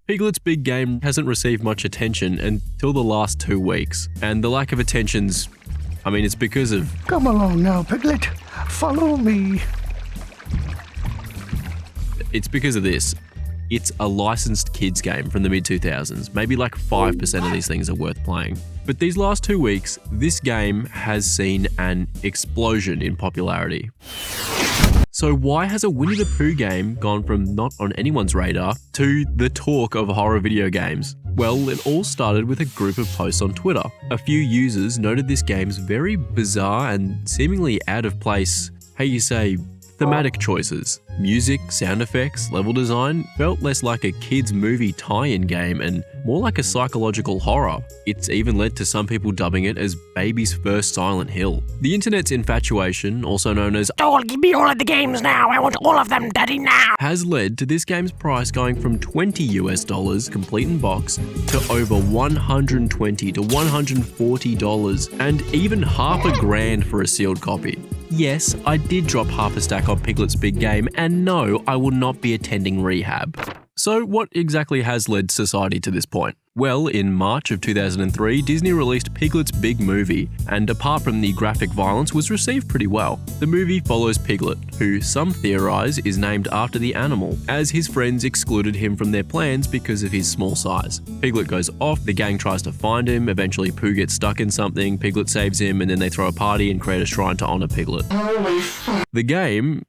Piglet's big game hasn't received much attention until the last 2 weeks, and the lack of attention's, it's because of... Come along now, Piglet. Follow me. It's because of this. It's a licensed kids game from the mid-2000s. Maybe like 5% of these things are worth playing. But these last 2 weeks, this game has seen an explosion in popularity. So why has a Winnie the Pooh game gone from not on anyone's radar to the talk of horror video games? Well, it all started with a group of posts on Twitter. A few users noted this game's very bizarre and seemingly out of place, thematic choices. Music, sound effects, level design felt less like a kids movie tie-in game and more like a psychological horror. It's even led to some people dubbing it as baby's first Silent Hill. The internet's infatuation, also known as "Oh, give me all of the games now, I want all of them, daddy, now," has led to this game's price going from $20 complete in box to over $120 to $140 and even half a grand for a sealed copy. Yes, I did drop half a stack on Piglet's big game, and no, I will not be attending rehab. So what exactly has led society to this point? Well, in March of 2003, Disney released Piglet's big movie, and apart from the graphic violence, was received pretty well. The movie follows Piglet, who some theorize is named after the animal, as his friends excluded him from their plans because of his small size. Piglet goes off, the gang tries to find him, eventually Pooh gets stuck in something, Piglet saves him, and then they throw a party and create a shrine to honor Piglet. The game,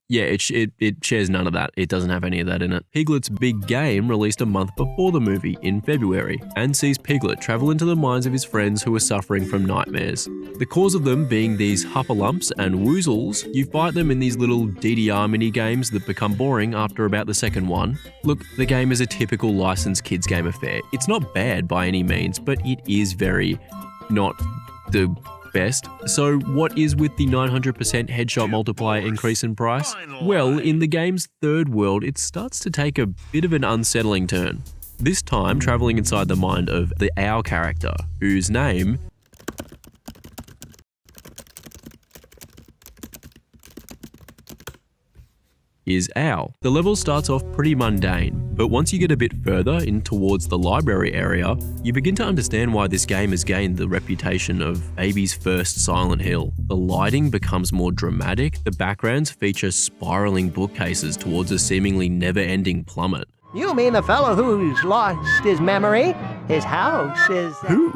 it shares none of that. It doesn't have any of that in it. Piglet's big game released a month before the movie in February and sees Piglet travel into the minds of his friends who are suffering from nightmares. The cause of them being these huffalumps and woozles. You fight them in these little DDR mini games that become boring after about the second one. Look, the game is a typical licensed kids game affair. It's not bad by any means, but it is very not the best. So what is with the 900% headshot multiplier increase in price? Well, in the game's third world, it starts to take a bit of an unsettling turn. This time, traveling inside the mind of the owl character, whose name is Owl. The level starts off pretty mundane, but once you get a bit further in towards the library area, you begin to understand why this game has gained the reputation of baby's first Silent Hill. The lighting becomes more dramatic, the backgrounds feature spiraling bookcases towards a seemingly never-ending plummet. You mean the fellow who's lost his memory? His house is... Who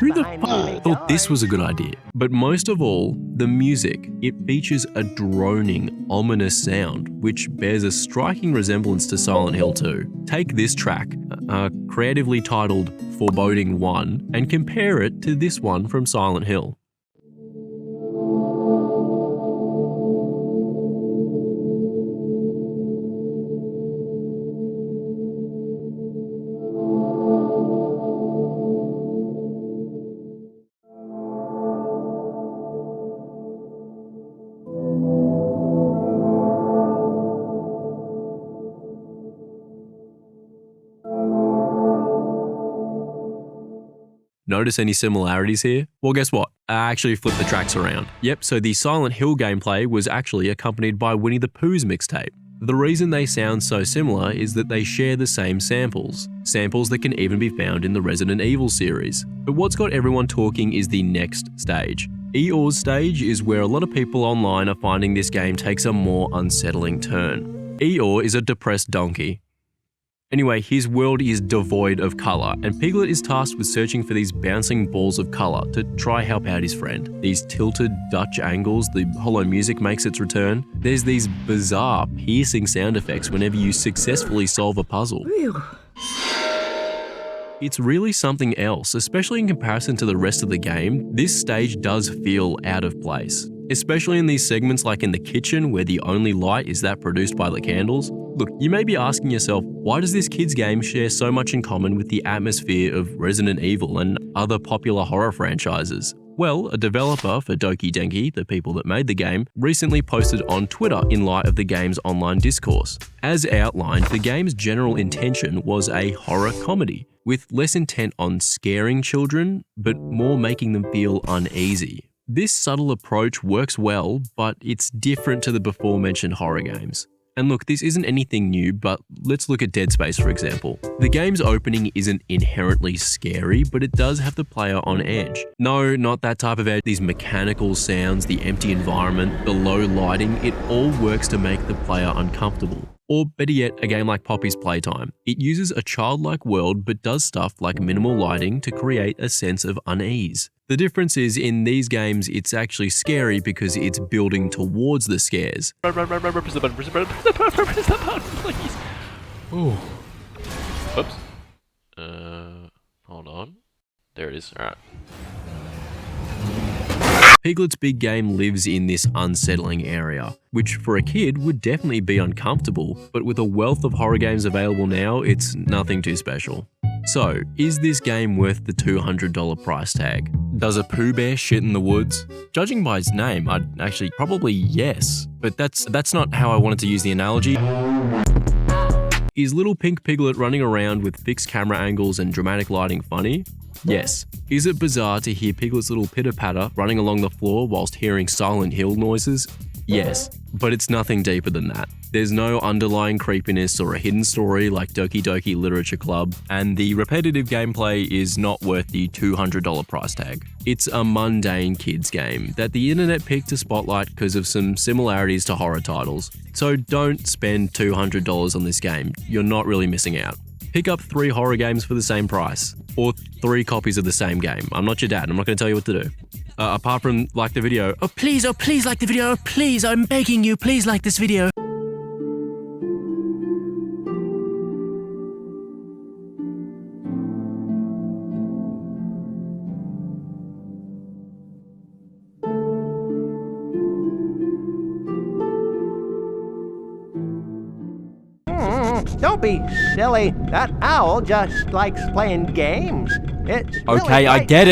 the fuck thought this was a good idea? But most of all, the music. It features a droning, ominous sound, which bears a striking resemblance to Silent Hill 2. Take this track, creatively titled Foreboding 1, and compare it to this one from Silent Hill. Notice any similarities here? Well, guess what? I actually flipped the tracks around. Yep, so the Silent Hill gameplay was actually accompanied by Winnie the Pooh's mixtape. The reason they sound so similar is that they share the same samples that can even be found in the Resident Evil series. But what's got everyone talking is the next stage. Eeyore's stage is where a lot of people online are finding this game takes a more unsettling turn. Eeyore is a depressed donkey. Anyway, his world is devoid of colour, and Piglet is tasked with searching for these bouncing balls of colour to try help out his friend. These tilted Dutch angles, the hollow music makes its return. There's these bizarre, piercing sound effects whenever you successfully solve a puzzle. It's really something else, especially in comparison to the rest of the game. This stage does feel out of place, especially in these segments like in the kitchen where the only light is that produced by the candles. Look, you may be asking yourself, why does this kids game share so much in common with the atmosphere of Resident Evil and other popular horror franchises? Well, a developer for Doki Denki, the people that made the game, recently posted on Twitter in light of the game's online discourse. As outlined, the game's general intention was a horror comedy, with less intent on scaring children, but more making them feel uneasy. This subtle approach works well, but it's different to the before-mentioned horror games. And look, this isn't anything new, but let's look at Dead Space for example. The game's opening isn't inherently scary, but it does have the player on edge. No, not that type of edge. These mechanical sounds, the empty environment, the low lighting, it all works to make the player uncomfortable. Or better yet, a game like Poppy's Playtime. It uses a childlike world but does stuff like minimal lighting to create a sense of unease. The difference is in these games, it's actually scary because it's building towards the scares. Press the button, please. Ooh. Oops. Hold on. There it is. All right. Piglet's big game lives in this unsettling area, which for a kid would definitely be uncomfortable, but with a wealth of horror games available now, it's nothing too special. So, is this game worth the $200 price tag? Does a Pooh Bear shit in the woods? Judging by its name, I'd actually probably yes, but that's not how I wanted to use the analogy. Is little pink Piglet running around with fixed camera angles and dramatic lighting funny? Yes. Is it bizarre to hear Piglet's little pitter-patter running along the floor whilst hearing Silent Hill noises? Yes. But it's nothing deeper than that. There's no underlying creepiness or a hidden story like Doki Doki Literature Club, and the repetitive gameplay is not worth the $200 price tag. It's a mundane kids game that the internet picked to spotlight because of some similarities to horror titles. So don't spend $200 on this game, you're not really missing out. Pick up 3 horror games for the same price, or 3 copies of the same game. I'm not your dad, I'm not going to tell you what to do. Apart from like the video. Oh please like the video, please, I'm begging you, please like this video. Don't be silly. That owl just likes playing games. It's really Okay, I great. get it.